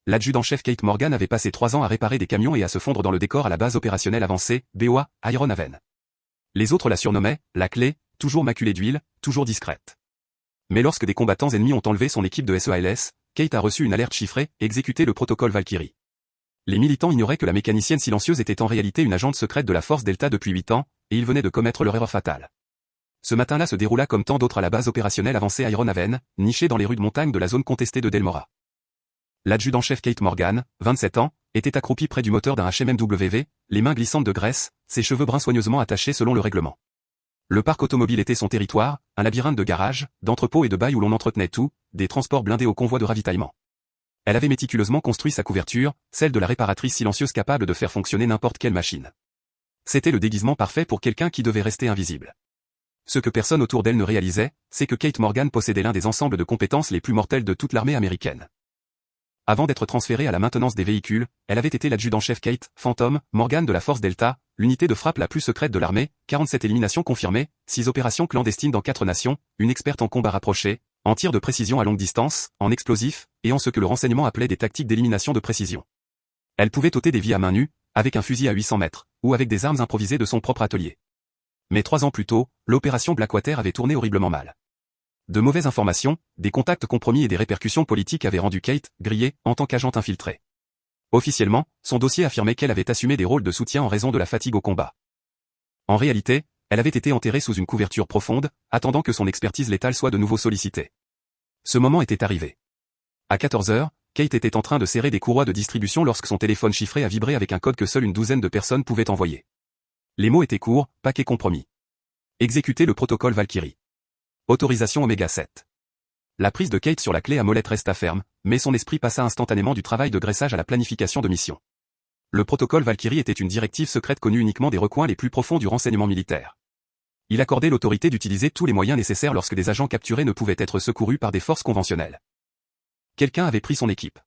L'adjudant-chef Kate Morgan avait passé 3 ans à réparer des camions et à se fondre dans le décor à la base opérationnelle avancée, BOA, Iron Haven. Les autres la surnommaient, la clé, toujours maculée d'huile, toujours discrète. Mais lorsque des combattants ennemis ont enlevé son équipe de SEALS, Kate a reçu une alerte chiffrée et exécuté le protocole Valkyrie. Les militants ignoraient que la mécanicienne silencieuse était en réalité une agente secrète de la force Delta depuis 8 ans, et ils venaient de commettre leur erreur fatale. Ce matin-là se déroula comme tant d'autres à la base opérationnelle avancée Iron Haven, nichée dans les rues de montagne de la zone contestée de Delmora. L'adjudant-chef Kate Morgan, 27 ans, était accroupi près du moteur d'un HMMWV, les mains glissantes de graisse, ses cheveux bruns soigneusement attachés selon le règlement. Le parc automobile était son territoire, un labyrinthe de garages, d'entrepôts et de bails où l'on entretenait tout, des transports blindés aux convois de ravitaillement. Elle avait méticuleusement construit sa couverture, celle de la réparatrice silencieuse capable de faire fonctionner n'importe quelle machine. C'était le déguisement parfait pour quelqu'un qui devait rester invisible. Ce que personne autour d'elle ne réalisait, c'est que Kate Morgan possédait l'un des ensembles de compétences les plus mortelles de toute l'armée américaine. Avant d'être transférée à la maintenance des véhicules, elle avait été l'adjudant-chef Kate Phantom Morgan de la force Delta, l'unité de frappe la plus secrète de l'armée, 47 éliminations confirmées, 6 opérations clandestines dans 4 nations, une experte en combat rapproché, en tir de précision à longue distance, en explosifs, et en ce que le renseignement appelait des tactiques d'élimination de précision. Elle pouvait ôter des vies à main nue, avec un fusil à 800 mètres, ou avec des armes improvisées de son propre atelier. Mais 3 ans plus tôt, l'opération Blackwater avait tourné horriblement mal. De mauvaises informations, des contacts compromis et des répercussions politiques avaient rendu Kate grillée en tant qu'agente infiltrée. Officiellement, son dossier affirmait qu'elle avait assumé des rôles de soutien en raison de la fatigue au combat. En réalité, elle avait été enterrée sous une couverture profonde, attendant que son expertise létale soit de nouveau sollicitée. Ce moment était arrivé. À 14 heures, Kate était en train de serrer des courroies de distribution lorsque son téléphone chiffré a vibré avec un code que seule une douzaine de personnes pouvaient envoyer. Les mots étaient courts, paquet compromis. Exécuter le protocole Valkyrie. Autorisation Oméga 7. La prise de Kate sur la clé à molette resta ferme, mais son esprit passa instantanément du travail de graissage à la planification de mission. Le protocole Valkyrie était une directive secrète connue uniquement des recoins les plus profonds du renseignement militaire. Il accordait l'autorité d'utiliser tous les moyens nécessaires lorsque des agents capturés ne pouvaient être secourus par des forces conventionnelles. Quelqu'un avait pris son équipe.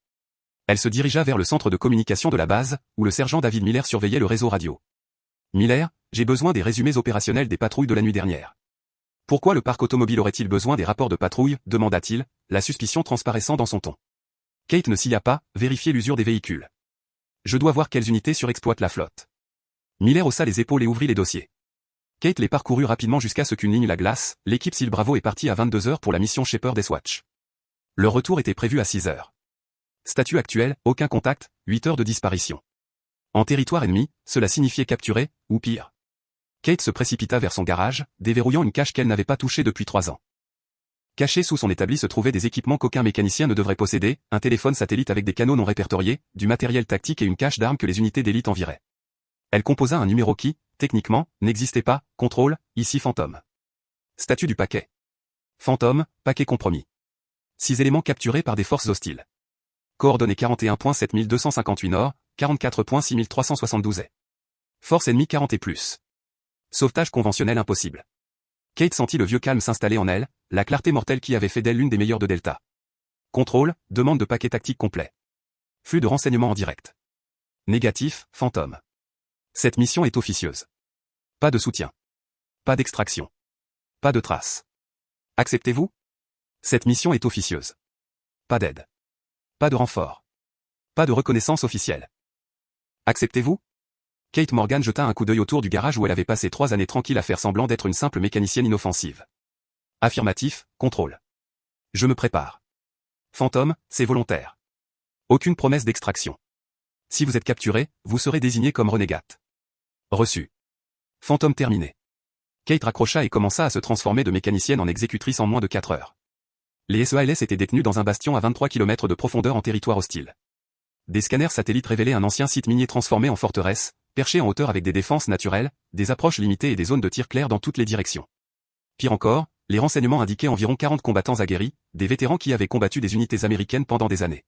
Elle se dirigea vers le centre de communication de la base, où le sergent David Miller surveillait le réseau radio. Miller, j'ai besoin des résumés opérationnels des patrouilles de la nuit dernière. Pourquoi le parc automobile aurait-il besoin des rapports de patrouille, demanda-t-il, la suspicion transparaissant dans son ton. Kate ne s'y a pas, vérifier l'usure des véhicules. Je dois voir quelles unités surexploitent la flotte. Miller haussa les épaules et ouvrit les dossiers. Kate les parcourut rapidement jusqu'à ce qu'une ligne la glace, l'équipe SEAL Bravo est partie à 22 heures pour la mission Shepherd Watch. Leur retour était prévu à 6 heures. Statut actuel, aucun contact, 8 heures de disparition. En territoire ennemi, cela signifiait capturer, ou pire. Kate se précipita vers son garage, déverrouillant une cache qu'elle n'avait pas touchée depuis 3 ans. Cachés sous son établi se trouvaient des équipements qu'aucun mécanicien ne devrait posséder, un téléphone satellite avec des canaux non répertoriés, du matériel tactique et une cache d'armes que les unités d'élite enviraient. Elle composa un numéro qui, techniquement, n'existait pas, contrôle, ici Phantom. Statut du paquet. Phantom, paquet compromis. 6 éléments capturés par des forces hostiles. Coordonnées 41.7258 Nord, 44.6372 est. Force ennemie 40 et plus. Sauvetage conventionnel impossible. Kate sentit le vieux calme s'installer en elle, la clarté mortelle qui avait fait d'elle l'une des meilleures de Delta. Contrôle, demande de paquet tactique complet. Flux de renseignements en direct. Négatif, Phantom. Cette mission est officieuse. Pas de soutien. Pas d'extraction. Pas de traces. Acceptez-vous? Cette mission est officieuse. Pas d'aide. Pas de renfort. Pas de reconnaissance officielle. Acceptez-vous? Kate Morgan jeta un coup d'œil autour du garage où elle avait passé 3 années tranquilles à faire semblant d'être une simple mécanicienne inoffensive. Affirmatif, contrôle. Je me prépare. Phantom, c'est volontaire. Aucune promesse d'extraction. Si vous êtes capturé, vous serez désigné comme renégate. Reçu. Phantom terminé. Kate raccrocha et commença à se transformer de mécanicienne en exécutrice en moins de 4 heures. Les SEALS étaient détenus dans un bastion à 23 km de profondeur en territoire hostile. Des scanners satellites révélaient un ancien site minier transformé en forteresse, perché en hauteur avec des défenses naturelles, des approches limitées et des zones de tir claires dans toutes les directions. Pire encore, les renseignements indiquaient environ 40 combattants aguerris, des vétérans qui avaient combattu des unités américaines pendant des années.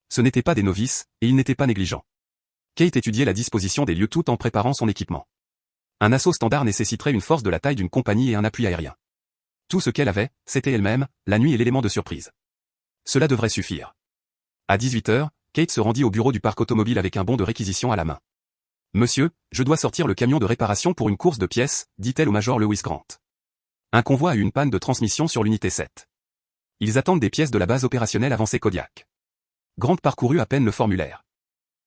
Ce n'étaient pas des novices, et ils n'étaient pas négligents. Kate étudiait la disposition des lieux tout en préparant son équipement. Un assaut standard nécessiterait une force de la taille d'une compagnie et un appui aérien. Tout ce qu'elle avait, c'était elle-même, la nuit et l'élément de surprise. Cela devrait suffire. À 18 heures, Kate se rendit au bureau du parc automobile avec un bon de réquisition à la main. « Monsieur, je dois sortir le camion de réparation pour une course de pièces », dit-elle au major Lewis Grant. Un convoi a eu une panne de transmission sur l'unité 7. Ils attendent des pièces de la base opérationnelle avancée Kodiak. Grant parcourut à peine le formulaire.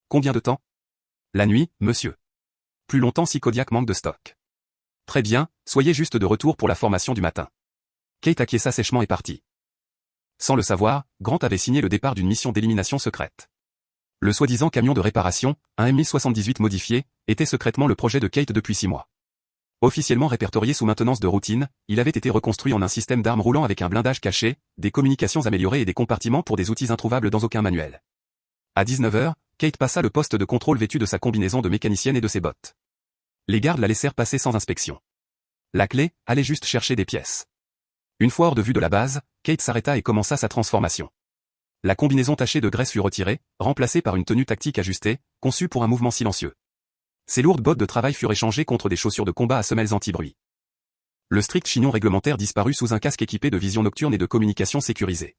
Combien de temps? La nuit, monsieur. Plus longtemps si Kodiak manque de stock. Très bien, soyez juste de retour pour la formation du matin. Kate acquiesça sèchement et partit. Sans le savoir, Grant avait signé le départ d'une mission d'élimination secrète. Le soi-disant camion de réparation, un M1078 modifié, était secrètement le projet de Kate depuis 6 mois. Officiellement répertorié sous maintenance de routine, il avait été reconstruit en un système d'armes roulant avec un blindage caché, des communications améliorées et des compartiments pour des outils introuvables dans aucun manuel. À 19h, Kate passa le poste de contrôle vêtue de sa combinaison de mécanicienne et de ses bottes. Les gardes la laissèrent passer sans inspection. La clé allait juste chercher des pièces. Une fois hors de vue de la base, Kate s'arrêta et commença sa transformation. La combinaison tachée de graisse fut retirée, remplacée par une tenue tactique ajustée, conçue pour un mouvement silencieux. Ses lourdes bottes de travail furent échangées contre des chaussures de combat à semelles anti-bruit. Le strict chignon réglementaire disparut sous un casque équipé de vision nocturne et de communication sécurisée.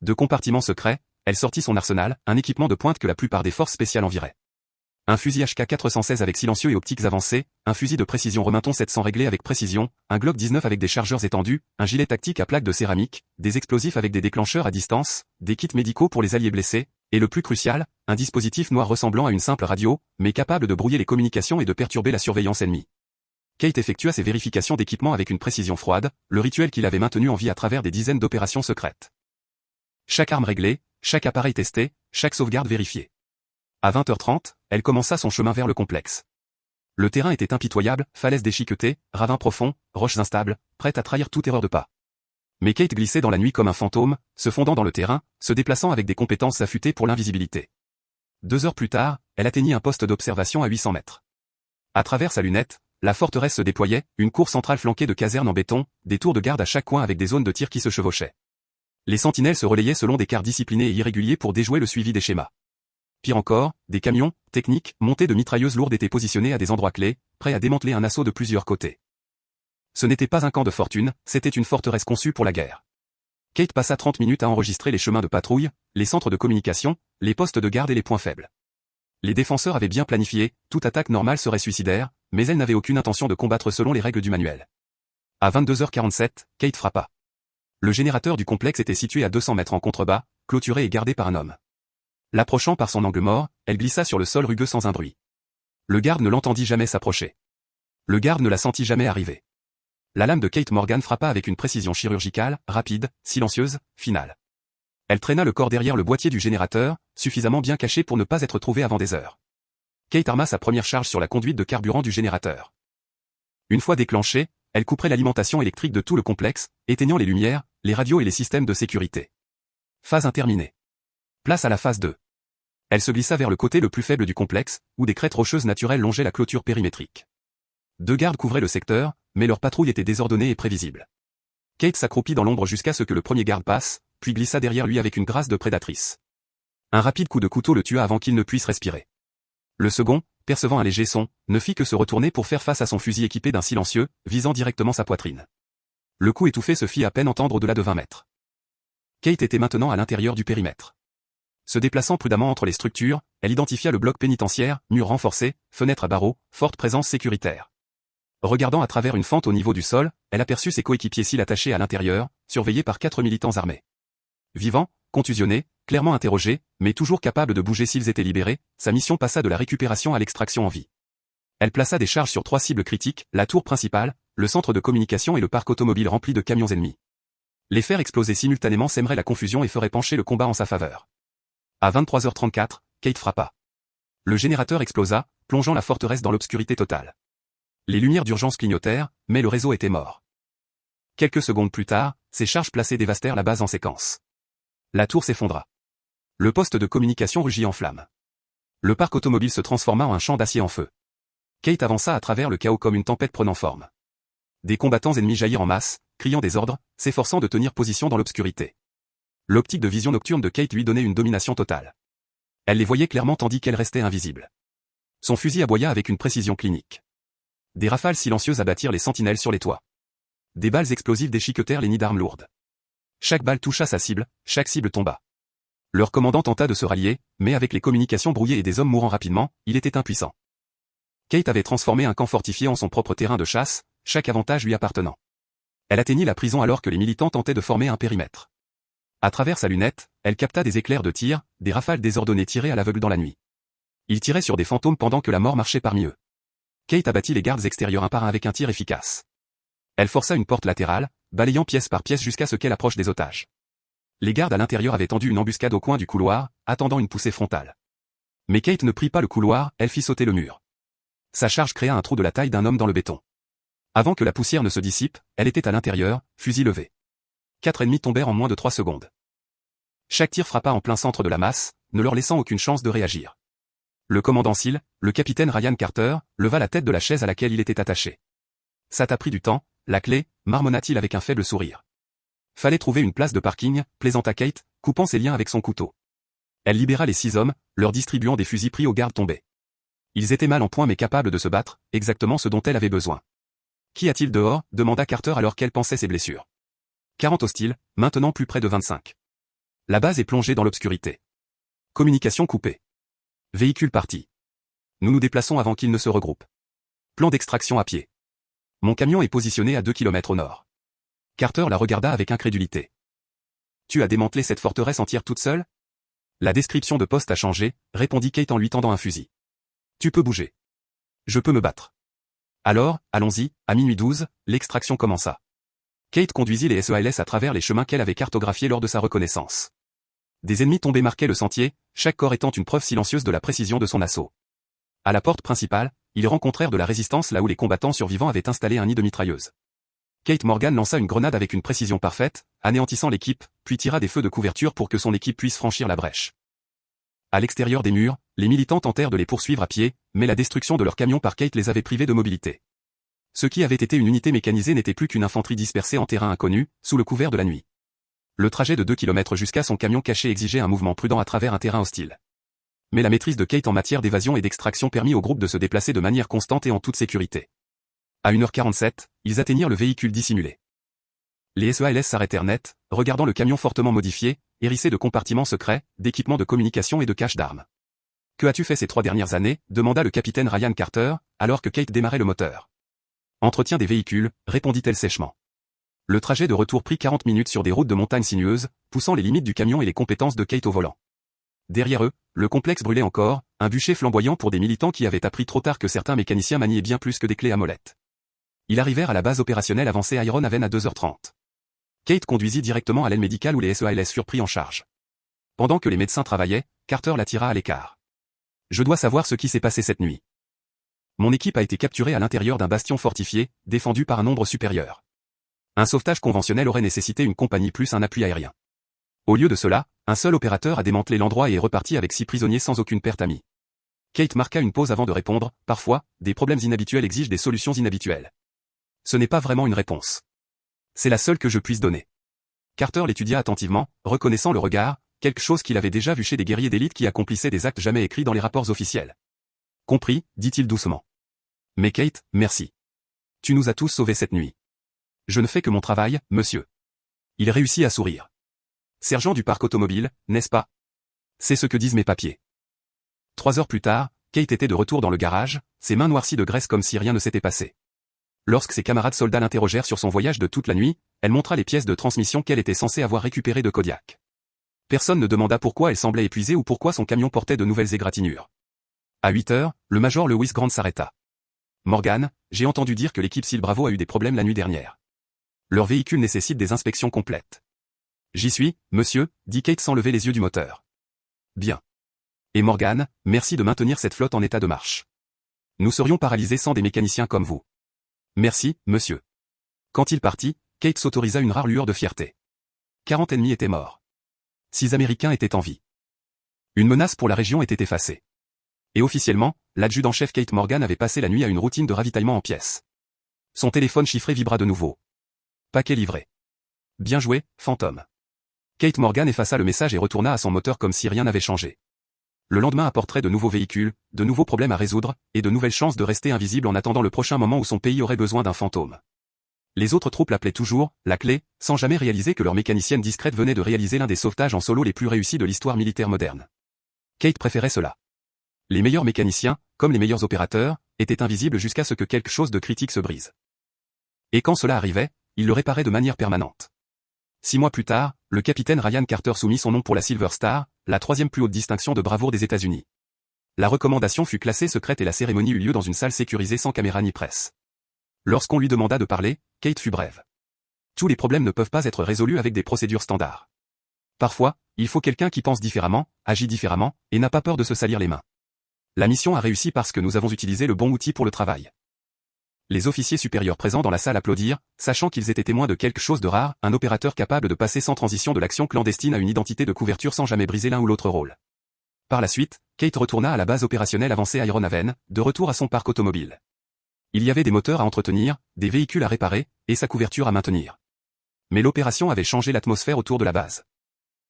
De compartiments secrets, elle sortit son arsenal, un équipement de pointe que la plupart des forces spéciales enviraient. Un fusil HK-416 avec silencieux et optiques avancées, un fusil de précision Remington 700 réglé avec précision, un Glock 19 avec des chargeurs étendus, un gilet tactique à plaques de céramique, des explosifs avec des déclencheurs à distance, des kits médicaux pour les alliés blessés, et le plus crucial, un dispositif noir ressemblant à une simple radio, mais capable de brouiller les communications et de perturber la surveillance ennemie. Kate effectua ses vérifications d'équipement avec une précision froide, le rituel qui l'avait maintenu en vie à travers des dizaines d'opérations secrètes. Chaque arme réglée, chaque appareil testé, chaque sauvegarde vérifiée. À 20h30, elle commença son chemin vers le complexe. Le terrain était impitoyable, falaises déchiquetées, ravins profonds, roches instables, prêtes à trahir toute erreur de pas. Mais Kate glissait dans la nuit comme un fantôme, se fondant dans le terrain, se déplaçant avec des compétences affûtées pour l'invisibilité. 2 heures plus tard, elle atteignit un poste d'observation à 800 mètres. À travers sa lunette, la forteresse se déployait, une cour centrale flanquée de casernes en béton, des tours de garde à chaque coin avec des zones de tir qui se chevauchaient. Les sentinelles se relayaient selon des quarts disciplinés et irréguliers pour déjouer le suivi des schémas. Pire encore, des camions, techniques, montés de mitrailleuses lourdes étaient positionnés à des endroits clés, prêts à démanteler un assaut de plusieurs côtés. Ce n'était pas un camp de fortune, c'était une forteresse conçue pour la guerre. Kate passa 30 minutes à enregistrer les chemins de patrouille, les centres de communication, les postes de garde et les points faibles. Les défenseurs avaient bien planifié, toute attaque normale serait suicidaire, mais elle n'avait aucune intention de combattre selon les règles du manuel. À 22h47, Kate frappa. Le générateur du complexe était situé à 200 mètres en contrebas, clôturé et gardé par un homme. L'approchant par son angle mort, elle glissa sur le sol rugueux sans un bruit. Le garde ne l'entendit jamais s'approcher. Le garde ne la sentit jamais arriver. La lame de Kate Morgan frappa avec une précision chirurgicale, rapide, silencieuse, finale. Elle traîna le corps derrière le boîtier du générateur, suffisamment bien caché pour ne pas être trouvé avant des heures. Kate arma sa première charge sur la conduite de carburant du générateur. Une fois déclenchée, elle couperait l'alimentation électrique de tout le complexe, éteignant les lumières, les radios et les systèmes de sécurité. Phase interminée. Place à la phase 2. Elle se glissa vers le côté le plus faible du complexe, où des crêtes rocheuses naturelles longeaient la clôture périmétrique. 2 gardes couvraient le secteur, mais leur patrouille était désordonnée et prévisible. Kate s'accroupit dans l'ombre jusqu'à ce que le premier garde passe, puis glissa derrière lui avec une grâce de prédatrice. Un rapide coup de couteau le tua avant qu'il ne puisse respirer. Le second, percevant un léger son, ne fit que se retourner pour faire face à son fusil équipé d'un silencieux, visant directement sa poitrine. Le coup étouffé se fit à peine entendre au-delà de 20 mètres. Kate était maintenant à l'intérieur du périmètre. Se déplaçant prudemment entre les structures, elle identifia le bloc pénitentiaire, mur renforcé, fenêtre à barreaux, forte présence sécuritaire. Regardant à travers une fente au niveau du sol, elle aperçut ses coéquipiers s'il attachés à l'intérieur, surveillés par 4 militants armés. Vivants, contusionnés, clairement interrogés, mais toujours capables de bouger s'ils étaient libérés, sa mission passa de la récupération à l'extraction en vie. Elle plaça des charges sur 3 cibles critiques, la tour principale, le centre de communication et le parc automobile rempli de camions ennemis. Les faire exploser simultanément sèmerait la confusion et ferait pencher le combat en sa faveur. À 23h34, Kate frappa. Le générateur explosa, plongeant la forteresse dans l'obscurité totale. Les lumières d'urgence clignotèrent, mais le réseau était mort. Quelques secondes plus tard, ces charges placées dévastèrent la base en séquence. La tour s'effondra. Le poste de communication rugit en flammes. Le parc automobile se transforma en un champ d'acier en feu. Kate avança à travers le chaos comme une tempête prenant forme. Des combattants ennemis jaillirent en masse, criant des ordres, s'efforçant de tenir position dans l'obscurité. L'optique de vision nocturne de Kate lui donnait une domination totale. Elle les voyait clairement tandis qu'elle restait invisible. Son fusil aboya avec une précision clinique. Des rafales silencieuses abattirent les sentinelles sur les toits. Des balles explosives déchiquetèrent les nids d'armes lourdes. Chaque balle toucha sa cible, chaque cible tomba. Leur commandant tenta de se rallier, mais avec les communications brouillées et des hommes mourant rapidement, il était impuissant. Kate avait transformé un camp fortifié en son propre terrain de chasse, chaque avantage lui appartenant. Elle atteignit la prison alors que les militants tentaient de former un périmètre. À travers sa lunette, elle capta des éclairs de tir, des rafales désordonnées tirées à l'aveugle dans la nuit. Ils tiraient sur des fantômes pendant que la mort marchait parmi eux. Kate abattit les gardes extérieurs un par un avec un tir efficace. Elle força une porte latérale, balayant pièce par pièce jusqu'à ce qu'elle approche des otages. Les gardes à l'intérieur avaient tendu une embuscade au coin du couloir, attendant une poussée frontale. Mais Kate ne prit pas le couloir, elle fit sauter le mur. Sa charge créa un trou de la taille d'un homme dans le béton. Avant que la poussière ne se dissipe, elle était à l'intérieur, fusil levé. 4 ennemis tombèrent en moins de 3 secondes. Chaque tir frappa en plein centre de la masse, ne leur laissant aucune chance de réagir. Le commandant Seal, le capitaine Ryan Carter, leva la tête de la chaise à laquelle il était attaché. Ça t'a pris du temps, la clé, marmonna-t-il avec un faible sourire. Fallait trouver une place de parking, plaisanta Kate, coupant ses liens avec son couteau. Elle libéra les 6 hommes, leur distribuant des fusils pris aux gardes tombés. Ils étaient mal en point mais capables de se battre, exactement ce dont elle avait besoin. Qu'y a-t-il dehors, demanda Carter alors qu'elle pansait ses blessures. 40 hostiles, maintenant plus près de 25. La base est plongée dans l'obscurité. Communication coupée. Véhicule parti. Nous nous déplaçons avant qu'ils ne se regroupent. Plan d'extraction à pied. Mon camion est positionné à 2 km au nord. Carter la regarda avec incrédulité. Tu as démantelé cette forteresse entière toute seule? La description de poste a changé, répondit Kate en lui tendant un fusil. Tu peux bouger. Je peux me battre. Alors, allons-y, à minuit 12, l'extraction commença. Kate conduisit les SEALS à travers les chemins qu'elle avait cartographiés lors de sa reconnaissance. Des ennemis tombés marquaient le sentier, chaque corps étant une preuve silencieuse de la précision de son assaut. À la porte principale, ils rencontrèrent de la résistance là où les combattants survivants avaient installé un nid de mitrailleuses. Kate Morgan lança une grenade avec une précision parfaite, anéantissant l'équipe, puis tira des feux de couverture pour que son équipe puisse franchir la brèche. À l'extérieur des murs, les militants tentèrent de les poursuivre à pied, mais la destruction de leur camion par Kate les avait privés de mobilité. Ce qui avait été une unité mécanisée n'était plus qu'une infanterie dispersée en terrain inconnu, sous le couvert de la nuit. Le trajet de 2 km jusqu'à son camion caché exigeait un mouvement prudent à travers un terrain hostile. Mais la maîtrise de Kate en matière d'évasion et d'extraction permit au groupe de se déplacer de manière constante et en toute sécurité. À 1h47, ils atteignirent le véhicule dissimulé. Les SEALS s'arrêtèrent net, regardant le camion fortement modifié, hérissé de compartiments secrets, d'équipements de communication et de caches d'armes. Que as-tu fait ces 3 dernières années, demanda le capitaine Ryan Carter, alors que Kate démarrait le moteur. Entretien des véhicules, répondit-elle sèchement. Le trajet de retour prit 40 minutes sur des routes de montagne sinueuses, poussant les limites du camion et les compétences de Kate au volant. Derrière eux, le complexe brûlait encore, un bûcher flamboyant pour des militants qui avaient appris trop tard que certains mécaniciens maniaient bien plus que des clés à molette. Ils arrivèrent à la base opérationnelle avancée Iron Haven à 2h30. Kate conduisit directement à l'aile médicale où les SEALS furent pris en charge. Pendant que les médecins travaillaient, Carter la tira à l'écart. Je dois savoir ce qui s'est passé cette nuit. Mon équipe a été capturée à l'intérieur d'un bastion fortifié, défendu par un nombre supérieur. Un sauvetage conventionnel aurait nécessité une compagnie plus un appui aérien. Au lieu de cela, un seul opérateur a démantelé l'endroit et est reparti avec 6 prisonniers sans aucune perte amie. Kate marqua une pause avant de répondre, parfois, des problèmes inhabituels exigent des solutions inhabituelles. Ce n'est pas vraiment une réponse. C'est la seule que je puisse donner. Carter l'étudia attentivement, reconnaissant le regard, quelque chose qu'il avait déjà vu chez des guerriers d'élite qui accomplissaient des actes jamais écrits dans les rapports officiels. Compris, dit-il doucement. Mais Kate, merci. Tu nous as tous sauvés cette nuit. Je ne fais que mon travail, monsieur. Il réussit à sourire. Sergent du parc automobile, n'est-ce pas? C'est ce que disent mes papiers. 3 heures plus tard, Kate était de retour dans le garage, ses mains noircies de graisse comme si rien ne s'était passé. Lorsque ses camarades soldats l'interrogèrent sur son voyage de toute la nuit, elle montra les pièces de transmission qu'elle était censée avoir récupérées de Kodiak. Personne ne demanda pourquoi elle semblait épuisée ou pourquoi son camion portait de nouvelles égratignures. À 8 heures, le major Lewis Grant s'arrêta. Morgan, j'ai entendu dire que l'équipe SEAL Bravo a eu des problèmes la nuit dernière. Leur véhicule nécessite des inspections complètes. J'y suis, monsieur, dit Kate sans lever les yeux du moteur. Bien. Et Morgan, merci de maintenir cette flotte en état de marche. Nous serions paralysés sans des mécaniciens comme vous. Merci, monsieur. Quand il partit, Kate s'autorisa une rare lueur de fierté. 40 ennemis étaient morts. 6 Américains étaient en vie. Une menace pour la région était effacée. Et officiellement, l'adjudant-chef Kate Morgan avait passé la nuit à une routine de ravitaillement en pièces. Son téléphone chiffré vibra de nouveau. Paquet livré. Bien joué, fantôme. Kate Morgan effaça le message et retourna à son moteur comme si rien n'avait changé. Le lendemain apporterait de nouveaux véhicules, de nouveaux problèmes à résoudre, et de nouvelles chances de rester invisible en attendant le prochain moment où son pays aurait besoin d'un fantôme. Les autres troupes l'appelaient toujours « la clé », sans jamais réaliser que leur mécanicienne discrète venait de réaliser l'un des sauvetages en solo les plus réussis de l'histoire militaire moderne. Kate préférait cela. Les meilleurs mécaniciens, comme les meilleurs opérateurs, étaient invisibles jusqu'à ce que quelque chose de critique se brise. Et quand cela arrivait, ils le réparaient de manière permanente. 6 mois plus tard, le capitaine Ryan Carter soumit son nom pour la Silver Star, la troisième plus haute distinction de bravoure des États-Unis. La recommandation fut classée secrète et la cérémonie eut lieu dans une salle sécurisée sans caméra ni presse. Lorsqu'on lui demanda de parler, Kate fut brève. Tous les problèmes ne peuvent pas être résolus avec des procédures standards. Parfois, il faut quelqu'un qui pense différemment, agit différemment, et n'a pas peur de se salir les mains. La mission a réussi parce que nous avons utilisé le bon outil pour le travail. Les officiers supérieurs présents dans la salle applaudirent, sachant qu'ils étaient témoins de quelque chose de rare, un opérateur capable de passer sans transition de l'action clandestine à une identité de couverture sans jamais briser l'un ou l'autre rôle. Par la suite, Kate retourna à la base opérationnelle avancée Iron Haven, de retour à son parc automobile. Il y avait des moteurs à entretenir, des véhicules à réparer, et sa couverture à maintenir. Mais l'opération avait changé l'atmosphère autour de la base.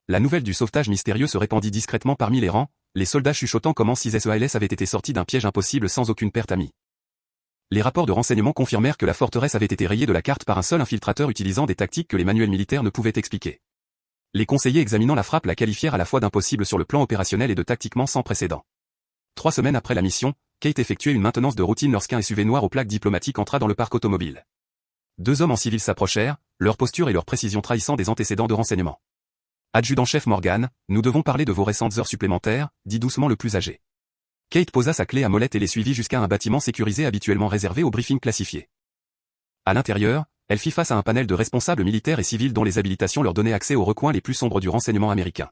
La nouvelle du sauvetage mystérieux se répandit discrètement parmi les rangs, les soldats chuchotant comment 6 SEALs avaient été sortis d'un piège impossible sans aucune perte amie. Les rapports de renseignement confirmèrent que la forteresse avait été rayée de la carte par un seul infiltrateur utilisant des tactiques que les manuels militaires ne pouvaient expliquer. Les conseillers examinant la frappe la qualifièrent à la fois d'impossible sur le plan opérationnel et de tactiquement sans précédent. 3 semaines après la mission, Kate effectuait une maintenance de routine lorsqu'un SUV noir aux plaques diplomatiques entra dans le parc automobile. 2 hommes en civil s'approchèrent, leur posture et leur précision trahissant des antécédents de renseignement. Adjudant-chef Morgan, nous devons parler de vos récentes heures supplémentaires, dit doucement le plus âgé. Kate posa sa clé à molette et les suivit jusqu'à un bâtiment sécurisé habituellement réservé aux briefings classifiés. À l'intérieur, elle fit face à un panel de responsables militaires et civils dont les habilitations leur donnaient accès aux recoins les plus sombres du renseignement américain.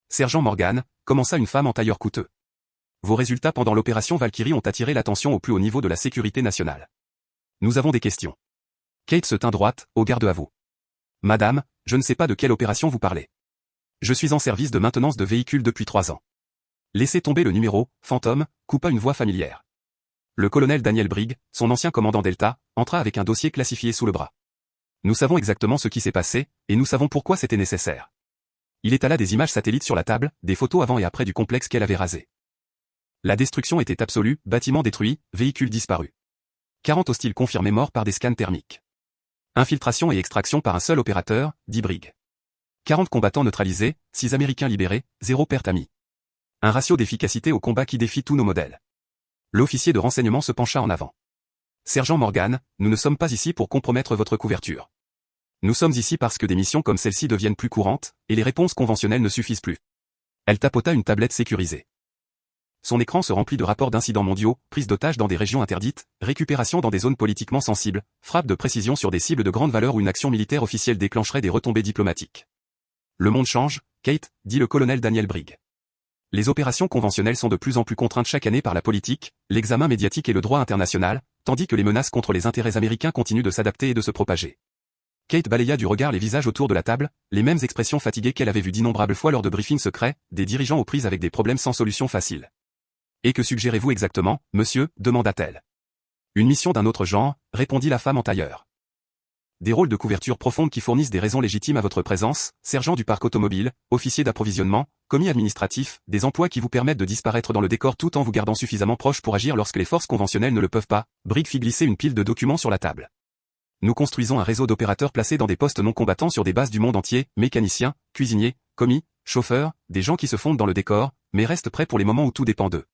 Sergent Morgan, commença une femme en tailleur coûteux. Vos résultats pendant l'opération Valkyrie ont attiré l'attention au plus haut niveau de la sécurité nationale. Nous avons des questions. Kate se tint droite, au garde à vous. Madame, je ne sais pas de quelle opération vous parlez. Je suis en service de maintenance de véhicules depuis 3 ans. Laissez tomber le numéro, fantôme, coupa une voix familière. Le colonel Daniel Brigg, son ancien commandant Delta, entra avec un dossier classifié sous le bras. Nous savons exactement ce qui s'est passé, et nous savons pourquoi c'était nécessaire. Il étala des images satellites sur la table, des photos avant et après du complexe qu'elle avait rasé. La destruction était absolue, bâtiments détruits, véhicules disparus. 40 hostiles confirmés morts par des scans thermiques. Infiltration et extraction par un seul opérateur, dit Brigg. 40 combattants neutralisés, 6 Américains libérés, 0 perte amie. Un ratio d'efficacité au combat qui défie tous nos modèles. L'officier de renseignement se pencha en avant. Sergent Morgan, nous ne sommes pas ici pour compromettre votre couverture. Nous sommes ici parce que des missions comme celle-ci deviennent plus courantes, et les réponses conventionnelles ne suffisent plus. Elle tapota une tablette sécurisée. Son écran se remplit de rapports d'incidents mondiaux, prise d'otages dans des régions interdites, récupération dans des zones politiquement sensibles, frappe de précision sur des cibles de grande valeur où une action militaire officielle déclencherait des retombées diplomatiques. Le monde change, Kate, dit le colonel Daniel Brigg. Les opérations conventionnelles sont de plus en plus contraintes chaque année par la politique, l'examen médiatique et le droit international, tandis que les menaces contre les intérêts américains continuent de s'adapter et de se propager. Kate balaya du regard les visages autour de la table, les mêmes expressions fatiguées qu'elle avait vues d'innombrables fois lors de briefings secrets, des dirigeants aux prises avec des problèmes sans solution facile. « Et que suggérez-vous exactement, monsieur » demanda-t-elle. « Une mission d'un autre genre » répondit la femme en tailleur. Des rôles de couverture profonde qui fournissent des raisons légitimes à votre présence, sergent du parc automobile, officier d'approvisionnement, commis administratif, des emplois qui vous permettent de disparaître dans le décor tout en vous gardant suffisamment proche pour agir lorsque les forces conventionnelles ne le peuvent pas. Brigg fit glisser une pile de documents sur la table. Nous construisons un réseau d'opérateurs placés dans des postes non combattants sur des bases du monde entier, mécaniciens, cuisiniers, commis, chauffeurs, des gens qui se fondent dans le décor, mais restent prêts pour les moments où tout dépend d'eux.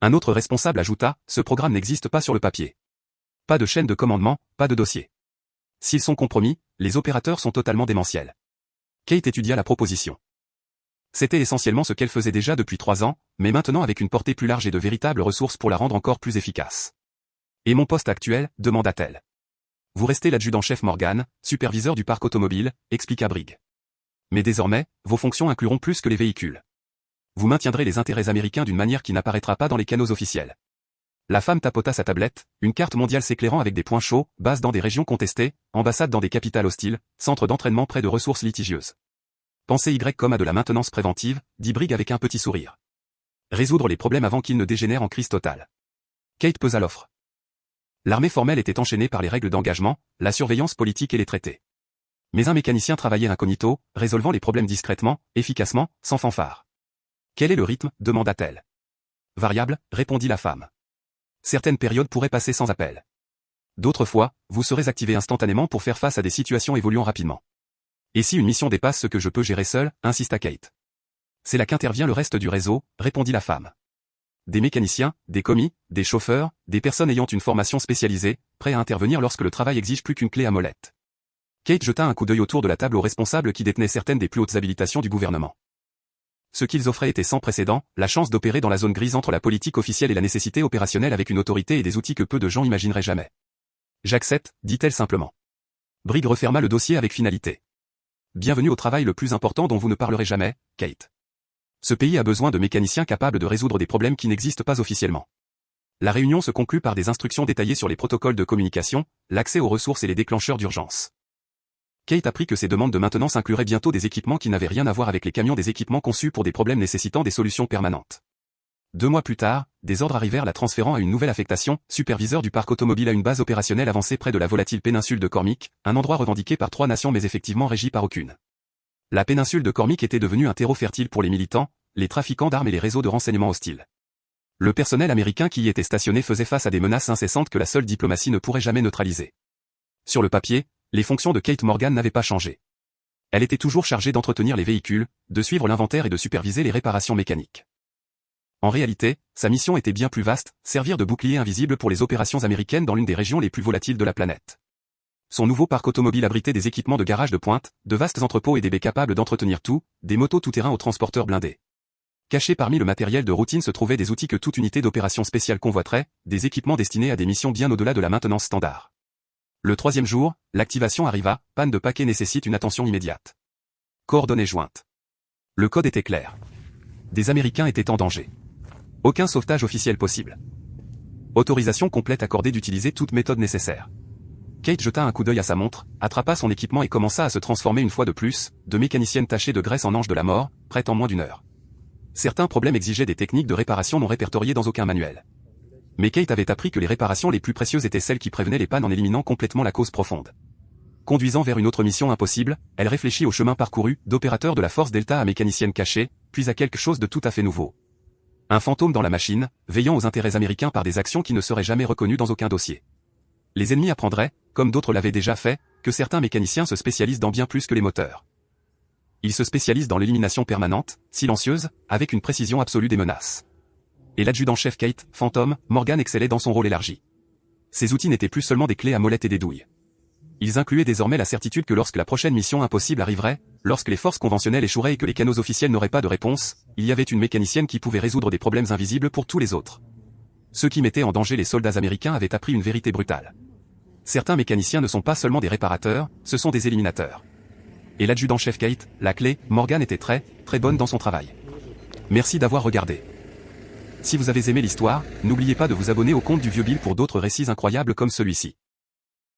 Un autre responsable ajouta, ce programme n'existe pas sur le papier. Pas de chaîne de commandement, pas de dossier. S'ils sont compromis, les opérateurs sont totalement démentiels. Kate étudia la proposition. C'était essentiellement ce qu'elle faisait déjà depuis 3 ans, mais maintenant avec une portée plus large et de véritables ressources pour la rendre encore plus efficace. Et mon poste actuel, demanda-t-elle. Vous restez l'adjudant-chef Morgan, superviseur du parc automobile, expliqua Brigg. Mais désormais, vos fonctions incluront plus que les véhicules. Vous maintiendrez les intérêts américains d'une manière qui n'apparaîtra pas dans les canaux officiels. La femme tapota sa tablette, une carte mondiale s'éclairant avec des points chauds, bases dans des régions contestées, ambassades dans des capitales hostiles, centres d'entraînement près de ressources litigieuses. Pensez Y comme à de la maintenance préventive, dit Brigg avec un petit sourire. Résoudre les problèmes avant qu'ils ne dégénèrent en crise totale. Kate pesa l'offre. L'armée formelle était enchaînée par les règles d'engagement, la surveillance politique et les traités. Mais un mécanicien travaillait incognito, résolvant les problèmes discrètement, efficacement, sans fanfare. Quel est le rythme demanda-t-elle. Variable, répondit la femme. Certaines périodes pourraient passer sans appel. D'autres fois, vous serez activé instantanément pour faire face à des situations évoluant rapidement. Et si une mission dépasse ce que je peux gérer seul, insista Kate. C'est là qu'intervient le reste du réseau, répondit la femme. Des mécaniciens, des commis, des chauffeurs, des personnes ayant une formation spécialisée, prêts à intervenir lorsque le travail exige plus qu'une clé à molette. Kate jeta un coup d'œil autour de la table aux responsables qui détenaient certaines des plus hautes habilitations du gouvernement. Ce qu'ils offraient était sans précédent, la chance d'opérer dans la zone grise entre la politique officielle et la nécessité opérationnelle avec une autorité et des outils que peu de gens imagineraient jamais. J'accepte, dit-elle simplement. Brigg referma le dossier avec finalité. Bienvenue au travail le plus important dont vous ne parlerez jamais, Kate. Ce pays a besoin de mécaniciens capables de résoudre des problèmes qui n'existent pas officiellement. La réunion se conclut par des instructions détaillées sur les protocoles de communication, l'accès aux ressources et les déclencheurs d'urgence. Kate apprit que ces demandes de maintenance incluraient bientôt des équipements qui n'avaient rien à voir avec les camions, des équipements conçus pour des problèmes nécessitant des solutions permanentes. 2 mois plus tard, des ordres arrivèrent la transférant à une nouvelle affectation, superviseur du parc automobile à une base opérationnelle avancée près de la volatile péninsule de Cormick, un endroit revendiqué par 3 nations mais effectivement régi par aucune. La péninsule de Cormick était devenue un terreau fertile pour les militants, les trafiquants d'armes et les réseaux de renseignement hostiles. Le personnel américain qui y était stationné faisait face à des menaces incessantes que la seule diplomatie ne pourrait jamais neutraliser. Sur le papier, les fonctions de Kate Morgan n'avaient pas changé. Elle était toujours chargée d'entretenir les véhicules, de suivre l'inventaire et de superviser les réparations mécaniques. En réalité, sa mission était bien plus vaste, servir de bouclier invisible pour les opérations américaines dans l'une des régions les plus volatiles de la planète. Son nouveau parc automobile abritait des équipements de garage de pointe, de vastes entrepôts et des baies capables d'entretenir tout, des motos tout-terrain aux transporteurs blindés. Cachés parmi le matériel de routine se trouvaient des outils que toute unité d'opération spéciale convoiterait, des équipements destinés à des missions bien au-delà de la maintenance standard. Le 3e jour, l'activation arriva, panne de paquet nécessite une attention immédiate. Coordonnées jointes. Le code était clair. Des Américains étaient en danger. Aucun sauvetage officiel possible. Autorisation complète accordée d'utiliser toute méthode nécessaire. Kate jeta un coup d'œil à sa montre, attrapa son équipement et commença à se transformer une fois de plus, de mécanicienne tachée de graisse en ange de la mort, prête en moins d'1 heure. Certains problèmes exigeaient des techniques de réparation non répertoriées dans aucun manuel. Mais Kate avait appris que les réparations les plus précieuses étaient celles qui prévenaient les pannes en éliminant complètement la cause profonde. Conduisant vers une autre mission impossible, elle réfléchit au chemin parcouru, d'opérateur de la force Delta à mécanicienne cachée, puis à quelque chose de tout à fait nouveau. Un fantôme dans la machine, veillant aux intérêts américains par des actions qui ne seraient jamais reconnues dans aucun dossier. Les ennemis apprendraient, comme d'autres l'avaient déjà fait, que certains mécaniciens se spécialisent dans bien plus que les moteurs. Ils se spécialisent dans l'élimination permanente, silencieuse, avec une précision absolue des menaces. Et l'adjudant-chef Kate, Fantôme, Morgan excellait dans son rôle élargi. Ces outils n'étaient plus seulement des clés à molette et des douilles. Ils incluaient désormais la certitude que lorsque la prochaine mission impossible arriverait, lorsque les forces conventionnelles échoueraient et que les canaux officiels n'auraient pas de réponse, il y avait une mécanicienne qui pouvait résoudre des problèmes invisibles pour tous les autres. Ceux qui mettaient en danger les soldats américains avaient appris une vérité brutale. Certains mécaniciens ne sont pas seulement des réparateurs, ce sont des éliminateurs. Et l'adjudant-chef Kate, la clé, Morgan était très bonne dans son travail. Merci d'avoir regardé. Si vous avez aimé l'histoire, n'oubliez pas de vous abonner au compte du Vieux Bill pour d'autres récits incroyables comme celui-ci.